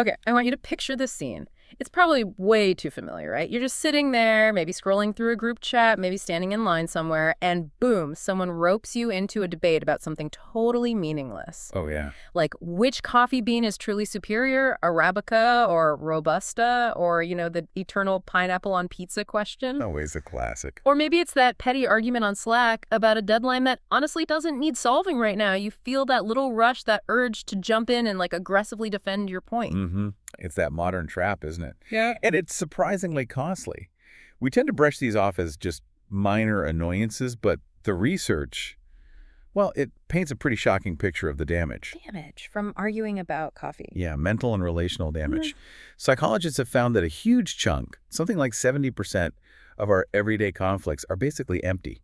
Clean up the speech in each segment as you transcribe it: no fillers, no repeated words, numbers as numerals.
Okay, I want you to picture this scene. It's probably way too familiar, right? You're just sitting there, maybe scrolling through a group chat, maybe standing in line somewhere, and boom, someone ropes you into a debate about something totally meaningless. Oh, yeah. Like which coffee bean is truly superior, Arabica or Robusta, or, the eternal pineapple on pizza question? Always a classic. Or maybe it's that petty argument on Slack about a deadline that honestly doesn't need solving right now. You feel that little rush, that urge to jump in and aggressively defend your point. Mm-hmm. It's that modern trap, isn't it? Yeah. And it's surprisingly costly. We tend to brush these off as just minor annoyances, but the research, well, it paints a pretty shocking picture of the damage. Damage from arguing about coffee. Yeah, mental and relational damage. Psychologists have found that a huge chunk, something like 70% of our everyday conflicts are basically empty.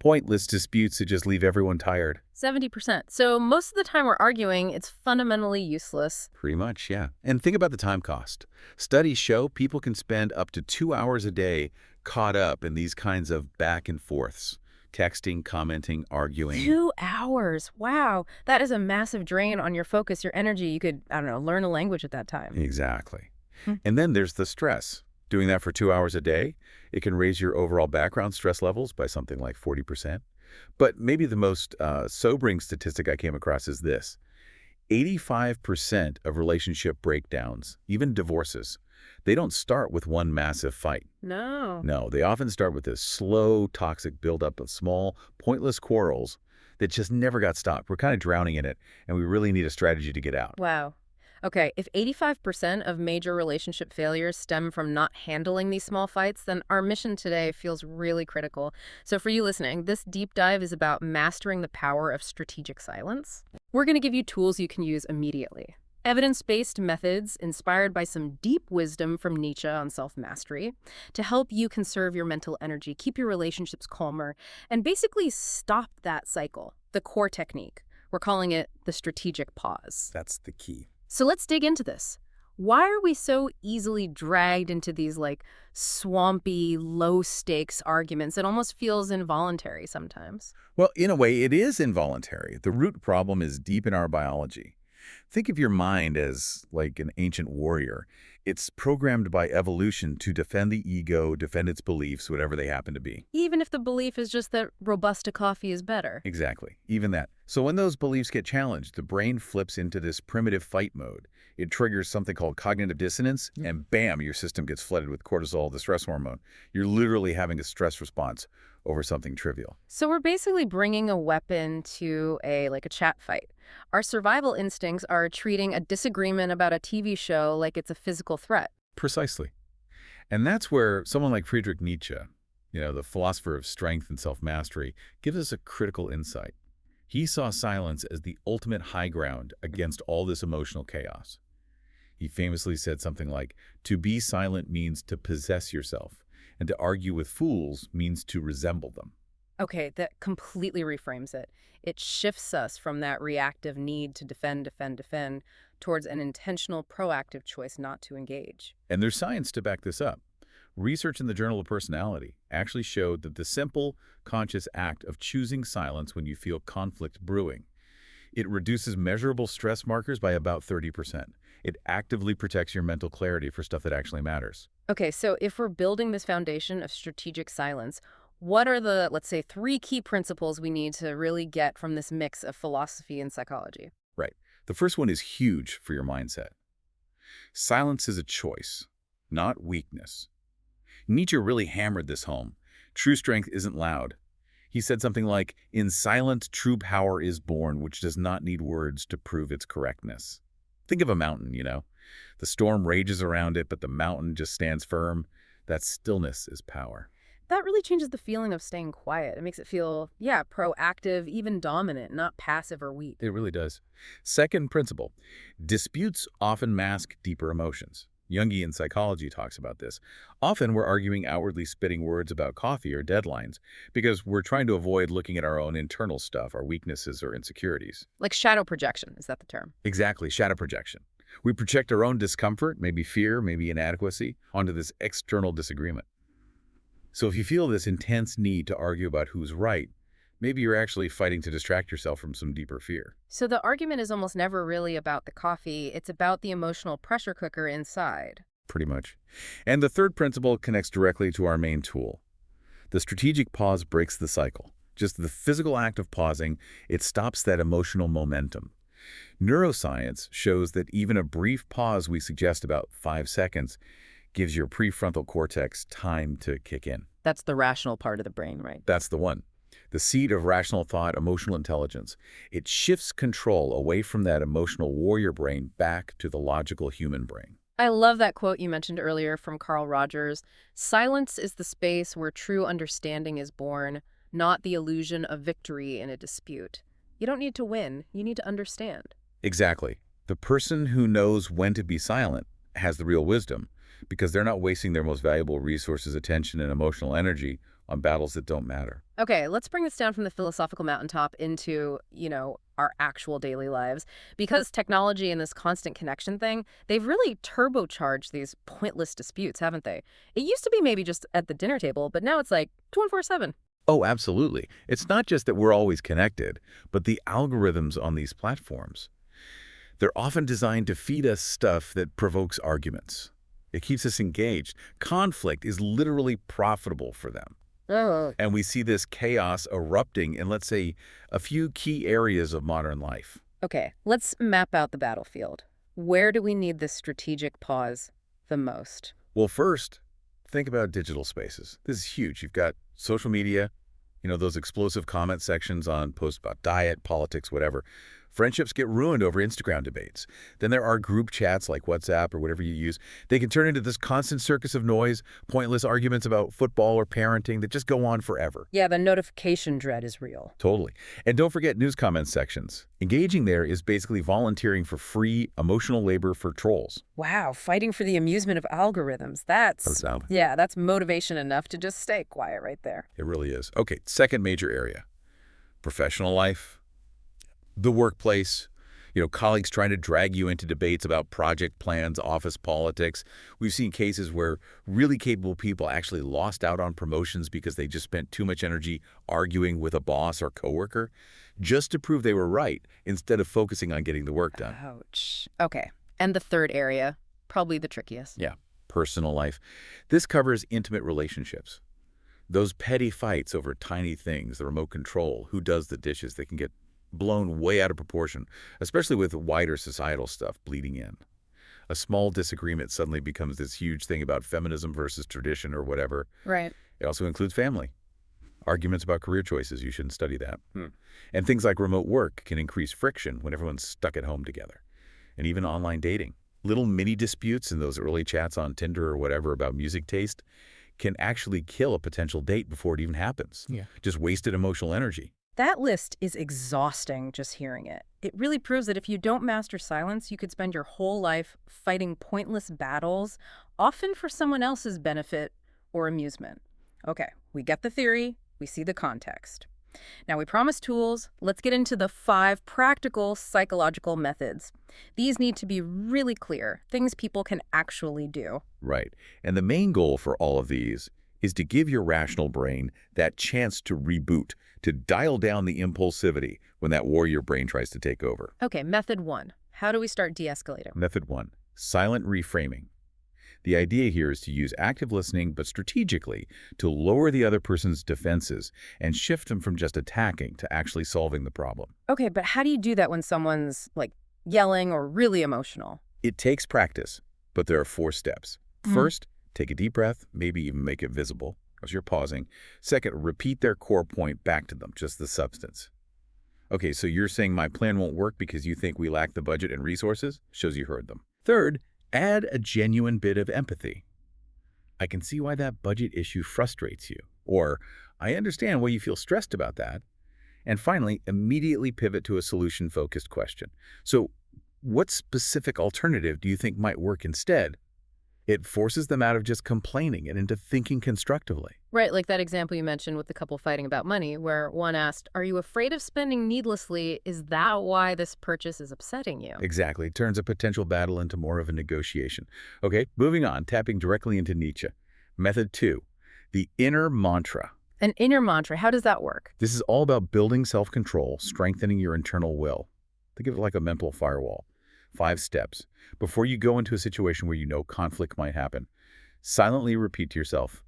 Pointless disputes that just leave everyone tired. 70%. So most of the time we're arguing, it's fundamentally useless. Pretty much, yeah. And think about the time cost. Studies show people can spend up to 2 hours a day caught up in these kinds of back and forths. Texting, commenting, arguing. 2 hours. Wow. That is a massive drain on your focus, your energy. You could, I don't know, learn a language at that time. Exactly. And then there's the stress. Doing that for 2 hours a day, it can raise your overall background stress levels by something like 40%. But maybe the most sobering statistic I came across is this. 85% of relationship breakdowns, even divorces, they don't start with one massive fight. No. No, they often start with this slow, toxic buildup of small, pointless quarrels that just never got stopped. We're kind of drowning in it, and we really need a strategy to get out. Wow. Okay, if 85% of major relationship failures stem from not handling these small fights, then our mission today feels really critical. So for you listening, this deep dive is about mastering the power of strategic silence. We're going to give you tools you can use immediately. Evidence-based methods inspired by some deep wisdom from Nietzsche on self-mastery to help you conserve your mental energy, keep your relationships calmer, and basically stop that cycle. The core technique. We're calling it the strategic pause. That's the key. So let's dig into this. Why are we so easily dragged into these swampy, low-stakes arguments? It almost feels involuntary sometimes. Well, in a way, it is involuntary. The root problem is deep in our biology. Think of your mind as like an ancient warrior. It's programmed by evolution to defend the ego, defend its beliefs, whatever they happen to be. Even if the belief is just that Robusta coffee is better. Exactly. Even that. So when those beliefs get challenged, the brain flips into this primitive fight mode. It triggers something called cognitive dissonance, and bam, your system gets flooded with cortisol, the stress hormone. You're literally having a stress response over something trivial. So we're basically bringing a weapon to a chat fight. Our survival instincts are treating a disagreement about a TV show like it's a physical threat. Precisely. And that's where someone like Friedrich Nietzsche, the philosopher of strength and self-mastery, gives us a critical insight. He saw silence as the ultimate high ground against all this emotional chaos. He famously said something like, "To be silent means to possess yourself, and to argue with fools means to resemble them." Okay, that completely reframes it. It shifts us from that reactive need to defend, towards an intentional, proactive choice not to engage. And there's science to back this up. Research in the Journal of Personality actually showed that the simple, conscious act of choosing silence when you feel conflict brewing, it reduces measurable stress markers by about 30%. It actively protects your mental clarity for stuff that actually matters. Okay, so if we're building this foundation of strategic silence, what are the, let's say, 3 key principles we need to really get from this mix of philosophy and psychology? Right. The first one is huge for your mindset. Silence is a choice, not weakness. Nietzsche really hammered this home. True strength isn't loud. He said something like, "In silence, true power is born, which does not need words to prove its correctness." Think of a mountain, The storm rages around it, but the mountain just stands firm. That stillness is power. That really changes the feeling of staying quiet. It makes it feel, proactive, even dominant, not passive or weak. It really does. Second principle, disputes often mask deeper emotions. Jungian psychology talks about this. Often we're arguing outwardly spitting words about coffee or deadlines because we're trying to avoid looking at our own internal stuff, our weaknesses or insecurities. Like shadow projection, is that the term? Exactly, shadow projection. We project our own discomfort, maybe fear, maybe inadequacy, onto this external disagreement. So if you feel this intense need to argue about who's right, Maybe you're actually fighting to distract yourself from some deeper fear. So the argument is almost never really about the coffee, it's about the emotional pressure cooker inside. Pretty much. And the third principle connects directly to our main tool. The strategic pause breaks the cycle. Just the physical act of pausing, it stops that emotional momentum. Neuroscience shows that even a brief pause we suggest about 5 seconds gives your prefrontal cortex time to kick in. That's the rational part of the brain, right? That's the one. The seat of rational thought, emotional intelligence. It shifts control away from that emotional warrior brain back to the logical human brain. I love that quote you mentioned earlier from Carl Rogers. Silence is the space where true understanding is born, not the illusion of victory in a dispute. You don't need to win, you need to understand. Exactly. The person who knows when to be silent has the real wisdom because they're not wasting their most valuable resources, attention, and emotional energy on battles that don't matter. Okay, let's bring this down from the philosophical mountaintop into, our actual daily lives. Because technology and this constant connection thing, they've really turbocharged these pointless disputes, haven't they? It used to be maybe just at the dinner table, but now it's like 24/7. Oh, absolutely. It's not just that we're always connected, but the algorithms on these platforms. They're often designed to feed us stuff that provokes arguments. It keeps us engaged. Conflict is literally profitable for them. Oh. And we see this chaos erupting in, let's say, a few key areas of modern life. Okay, let's map out the battlefield. Where do we need this strategic pause the most? Well, first, think about digital spaces. This is huge. You've got social media, those explosive comment sections on posts about diet, politics, whatever. Friendships get ruined over Instagram debates. Then there are group chats like WhatsApp or whatever you use. They can turn into this constant circus of noise, pointless arguments about football or parenting that just go on forever. Yeah, the notification dread is real. Totally. And don't forget news comment sections. Engaging there is basically volunteering for free emotional labor for trolls. Wow, fighting for the amusement of algorithms. That's motivation enough to just stay quiet right there. It really is. Okay, second major area. Professional life. The workplace, colleagues trying to drag you into debates about project plans, office politics. We've seen cases where really capable people actually lost out on promotions because they just spent too much energy arguing with a boss or coworker just to prove they were right instead of focusing on getting the work done. Ouch. Okay. And the third area, probably the trickiest. Yeah, personal life. This covers intimate relationships. Those petty fights over tiny things, the remote control, who does the dishes, they can get blown way out of proportion, especially with wider societal stuff bleeding in. A small disagreement suddenly becomes this huge thing about feminism versus tradition or whatever. Right. It also includes family. Arguments about career choices, you shouldn't study that. And things like remote work can increase friction when everyone's stuck at home together. And even online dating. Little mini disputes in those early chats on Tinder or whatever about music taste can actually kill a potential date before it even happens. Yeah. Just wasted emotional energy. That list is exhausting just hearing it. It really proves that if you don't master silence, you could spend your whole life fighting pointless battles, often for someone else's benefit or amusement. Okay, we get the theory, we see the context. Now, we promised tools. Let's get into the 5 practical psychological methods. These need to be really clear, things people can actually do. Right. And the main goal for all of these is to give your rational brain that chance to reboot, to dial down the impulsivity when that warrior brain tries to take over. Okay, method 1. How do we start de-escalating? Method 1, silent reframing. The idea here is to use active listening, but strategically, to lower the other person's defenses and shift them from just attacking to actually solving the problem. Okay, but how do you do that when someone's, yelling or really emotional? It takes practice, but there are 4 steps. First, take a deep breath, maybe even make it visible as you're pausing. Second, repeat their core point back to them, just the substance. Okay, so you're saying my plan won't work because you think we lack the budget and resources? Shows you heard them. Third, add a genuine bit of empathy. I can see why that budget issue frustrates you. Or, I understand why you feel stressed about that. And finally, immediately pivot to a solution-focused question. So, what specific alternative do you think might work instead? It forces them out of just complaining and into thinking constructively. Right, like that example you mentioned with the couple fighting about money, where one asked, "Are you afraid of spending needlessly? Is that why this purchase is upsetting you?" Exactly. It turns a potential battle into more of a negotiation. Okay, moving on, tapping directly into Nietzsche. Method 2, the inner mantra. An inner mantra, how does that work? This is all about building self-control, strengthening your internal will. Think of it like a mental firewall. 5 steps. Before you go into a situation where you know conflict might happen, silently repeat to yourself,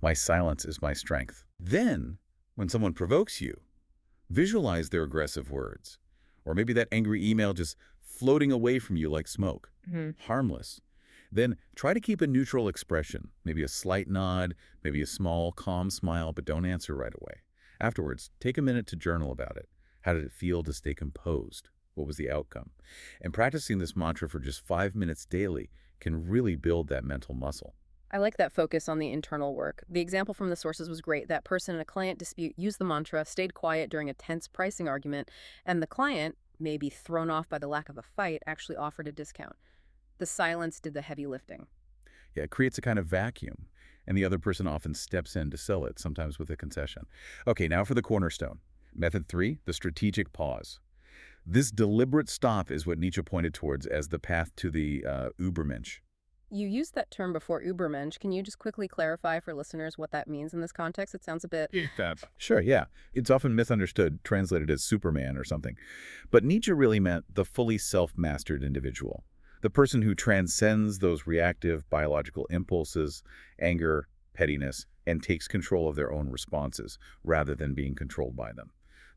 my silence is my strength. Then, when someone provokes you, visualize their aggressive words. Or maybe that angry email just floating away from you like smoke. Harmless. Then try to keep a neutral expression, maybe a slight nod, maybe a small, calm smile, but don't answer right away. Afterwards, take a minute to journal about it. How did it feel to stay composed? What was the outcome? And practicing this mantra for just 5 minutes daily can really build that mental muscle. I like that focus on the internal work. The example from the sources was great. That person in a client dispute used the mantra, stayed quiet during a tense pricing argument, and the client, maybe thrown off by the lack of a fight, actually offered a discount. The silence did the heavy lifting. Yeah, it creates a kind of vacuum, and the other person often steps in to sell it, sometimes with a concession. Okay, now for the cornerstone. Method 3, the strategic pause. This deliberate stop is what Nietzsche pointed towards as the path to the Übermensch. You used that term before, Übermensch. Can you just quickly clarify for listeners what that means in this context? It sounds a bit... Sure, yeah. It's often misunderstood, translated as Superman or something. But Nietzsche really meant the fully self-mastered individual. The person who transcends those reactive biological impulses, anger, pettiness, and takes control of their own responses rather than being controlled by them.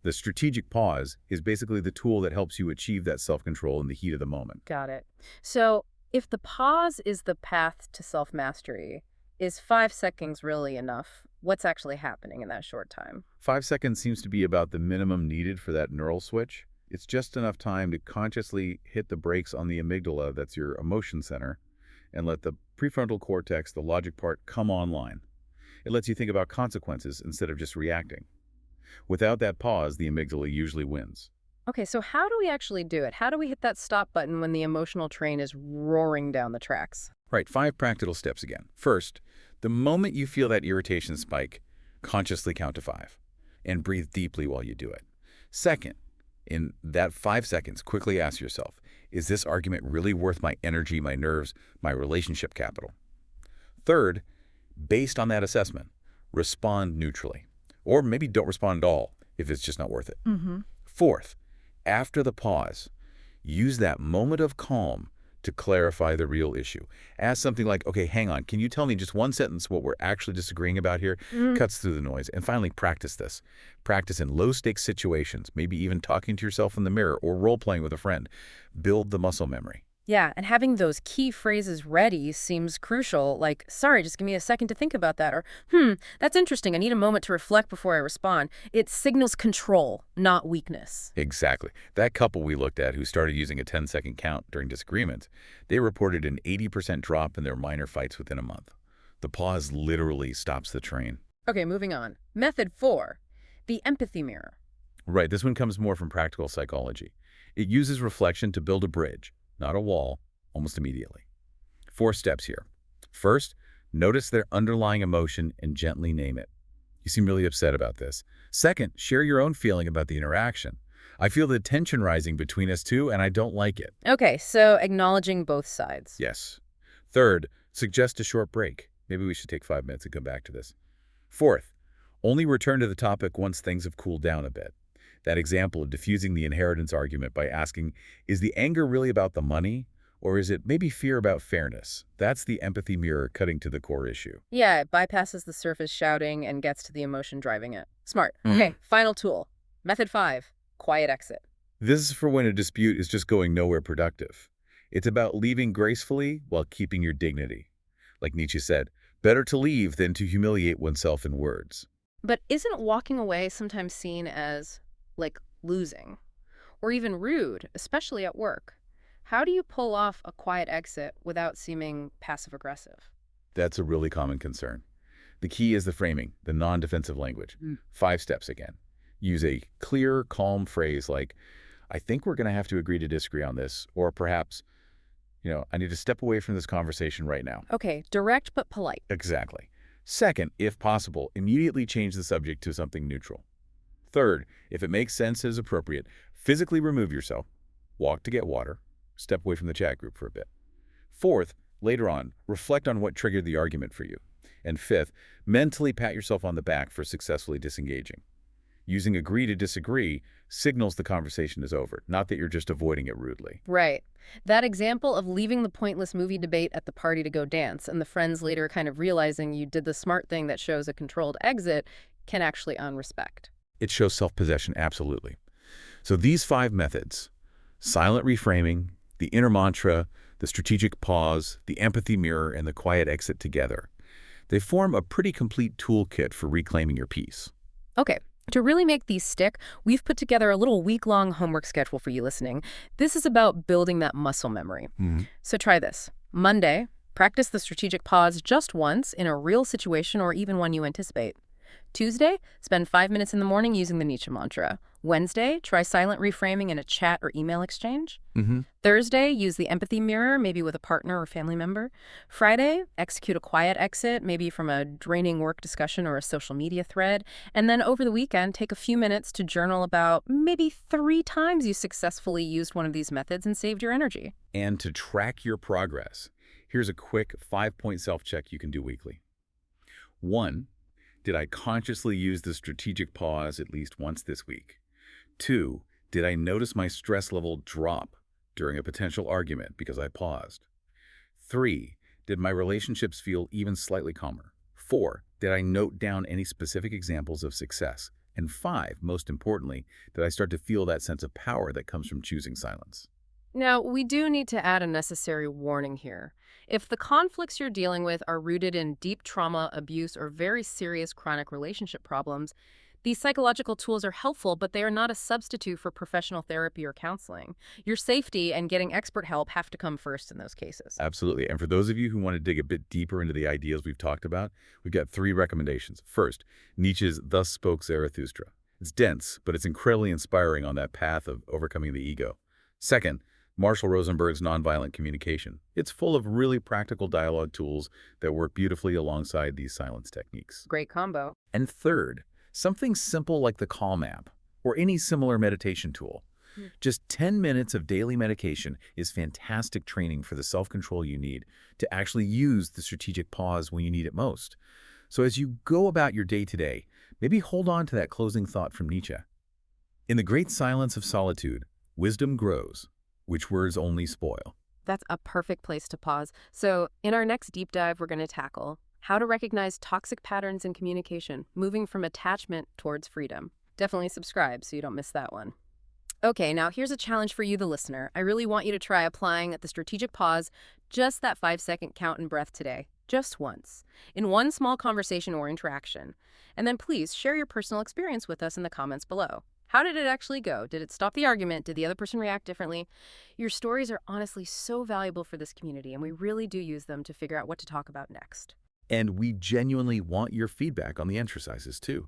The strategic pause is basically the tool that helps you achieve that self-control in the heat of the moment. Got it. So, if the pause is the path to self-mastery, is 5 seconds really enough? What's actually happening in that short time? 5 seconds seems to be about the minimum needed for that neural switch. It's just enough time to consciously hit the brakes on the amygdala, that's your emotion center, and let the prefrontal cortex, the logic part, come online. It lets you think about consequences instead of just reacting. Without that pause, the amygdala usually wins. Okay, so how do we actually do it? How do we hit that stop button when the emotional train is roaring down the tracks? Right, 5 practical steps again. First, the moment you feel that irritation spike, consciously count to 5 and breathe deeply while you do it. Second, in that 5 seconds, quickly ask yourself, is this argument really worth my energy, my nerves, my relationship capital? Third, based on that assessment, respond neutrally. Or maybe don't respond at all if it's just not worth it. Fourth, after the pause, use that moment of calm to clarify the real issue. Ask something like, okay, hang on, can you tell me just one sentence what we're actually disagreeing about here? Cuts through the noise. And finally, practice this. Practice in low-stakes situations, maybe even talking to yourself in the mirror or role-playing with a friend. Build the muscle memory. Yeah, and having those key phrases ready seems crucial, like, sorry, just give me a second to think about that, or, that's interesting, I need a moment to reflect before I respond. It signals control, not weakness. Exactly. That couple we looked at who started using a 10-second count during disagreements, they reported an 80% drop in their minor fights within a month. The pause literally stops the train. Okay, moving on. Method 4, the empathy mirror. Right, this one comes more from practical psychology. It uses reflection to build a bridge, not a wall, almost immediately. 4 steps here. First, notice their underlying emotion and gently name it. You seem really upset about this. Second, share your own feeling about the interaction. I feel the tension rising between us two, and I don't like it. Okay, so acknowledging both sides. Yes. Third, suggest a short break. Maybe we should take 5 minutes and come back to this. Fourth, only return to the topic once things have cooled down a bit. That example of diffusing the inheritance argument by asking, is the anger really about the money? Or is it maybe fear about fairness? That's the empathy mirror cutting to the core issue. Yeah, it bypasses the surface shouting and gets to the emotion driving it. Smart. Okay, final tool. Method 5, quiet exit. This is for when a dispute is just going nowhere productive. It's about leaving gracefully while keeping your dignity. Like Nietzsche said, better to leave than to humiliate oneself in words. But isn't walking away sometimes seen as, like, losing? Or even rude, especially at work? How do you pull off a quiet exit without seeming passive-aggressive? That's a really common concern. The key is the framing, the non-defensive language. 5 steps again. Use a clear, calm phrase like, I think we're going to have to agree to disagree on this, or perhaps, I need to step away from this conversation right now. Okay, direct but polite. Exactly. Second, if possible, immediately change the subject to something neutral. Third, if it makes sense and is appropriate, physically remove yourself, walk to get water, step away from the chat group for a bit. Fourth, later on, reflect on what triggered the argument for you. And fifth, mentally pat yourself on the back for successfully disengaging. Using agree to disagree signals the conversation is over, not that you're just avoiding it rudely. Right. That example of leaving the pointless movie debate at the party to go dance and the friends later kind of realizing you did the smart thing that shows a controlled exit can actually earn respect. It shows self-possession, absolutely. So these 5 methods, silent reframing, the inner mantra, the strategic pause, the empathy mirror, and the quiet exit together, they form a pretty complete toolkit for reclaiming your peace. Okay. To really make these stick, we've put together a little week-long homework schedule for you listening. This is about building that muscle memory. So try this. Monday, practice the strategic pause just once in a real situation or even one you anticipate. Tuesday, spend 5 minutes in the morning using the Nietzsche mantra. Wednesday, try silent reframing in a chat or email exchange. Thursday, use the empathy mirror, maybe with a partner or family member. Friday, execute a quiet exit, maybe from a draining work discussion or a social media thread. And then over the weekend, take a few minutes to journal about maybe 3 times you successfully used one of these methods and saved your energy. And to track your progress, here's a quick 5-point self-check you can do weekly. 1. Did I consciously use the strategic pause at least once this week? 2. Did I notice my stress level drop during a potential argument because I paused? 3. Did my relationships feel even slightly calmer? 4. Did I note down any specific examples of success? And 5, most importantly, did I start to feel that sense of power that comes from choosing silence? Now, we do need to add a necessary warning here. If the conflicts you're dealing with are rooted in deep trauma, abuse, or very serious chronic relationship problems, these psychological tools are helpful, but they are not a substitute for professional therapy or counseling. Your safety and getting expert help have to come first in those cases. Absolutely. And for those of you who want to dig a bit deeper into the ideas we've talked about, we've got 3 recommendations. First, Nietzsche's Thus Spoke Zarathustra. It's dense, but it's incredibly inspiring on that path of overcoming the ego. Second, Marshall Rosenberg's Nonviolent Communication. It's full of really practical dialogue tools that work beautifully alongside these silence techniques. Great combo. And third, something simple like the Calm app or any similar meditation tool. Just 10 minutes of daily meditation is fantastic training for the self-control you need to actually use the strategic pause when you need it most. So as you go about your day today, maybe hold on to that closing thought from Nietzsche. In the great silence of solitude, wisdom grows, which words only spoil. That's a perfect place to pause. So in our next deep dive, we're going to tackle how to recognize toxic patterns in communication, moving from attachment towards freedom. Definitely subscribe so you don't miss that one. Okay, now here's a challenge for you, the listener. I really want you to try applying the strategic pause, just that 5-second count and breath today, just once, in one small conversation or interaction. And then please share your personal experience with us in the comments below. How did it actually go? Did it stop the argument? Did the other person react differently? Your stories are honestly so valuable for this community, and we really do use them to figure out what to talk about next. And we genuinely want your feedback on the exercises too.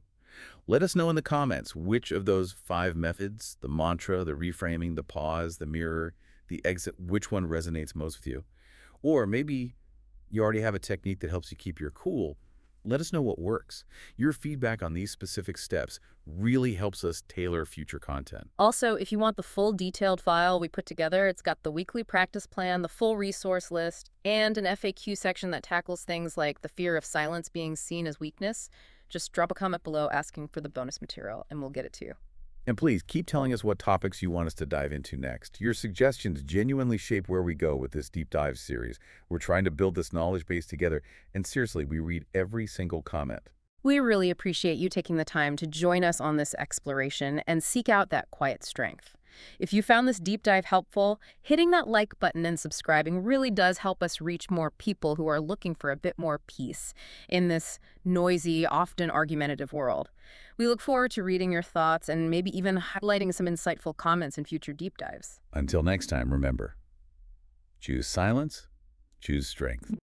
Let us know in the comments which of those 5 methods, the mantra, the reframing, the pause, the mirror, the exit, which one resonates most with you. Or maybe you already have a technique that helps you keep your cool. Let us know what works. Your feedback on these specific steps really helps us tailor future content. Also, if you want the full detailed file we put together, it's got the weekly practice plan, the full resource list, and an FAQ section that tackles things like the fear of silence being seen as weakness. Just drop a comment below asking for the bonus material, and we'll get it to you. And please keep telling us what topics you want us to dive into next. Your suggestions genuinely shape where we go with this deep dive series. We're trying to build this knowledge base together, and seriously, we read every single comment. We really appreciate you taking the time to join us on this exploration and seek out that quiet strength. If you found this deep dive helpful, hitting that like button and subscribing really does help us reach more people who are looking for a bit more peace in this noisy, often argumentative world. We look forward to reading your thoughts and maybe even highlighting some insightful comments in future deep dives. Until next time, remember, choose silence, choose strength.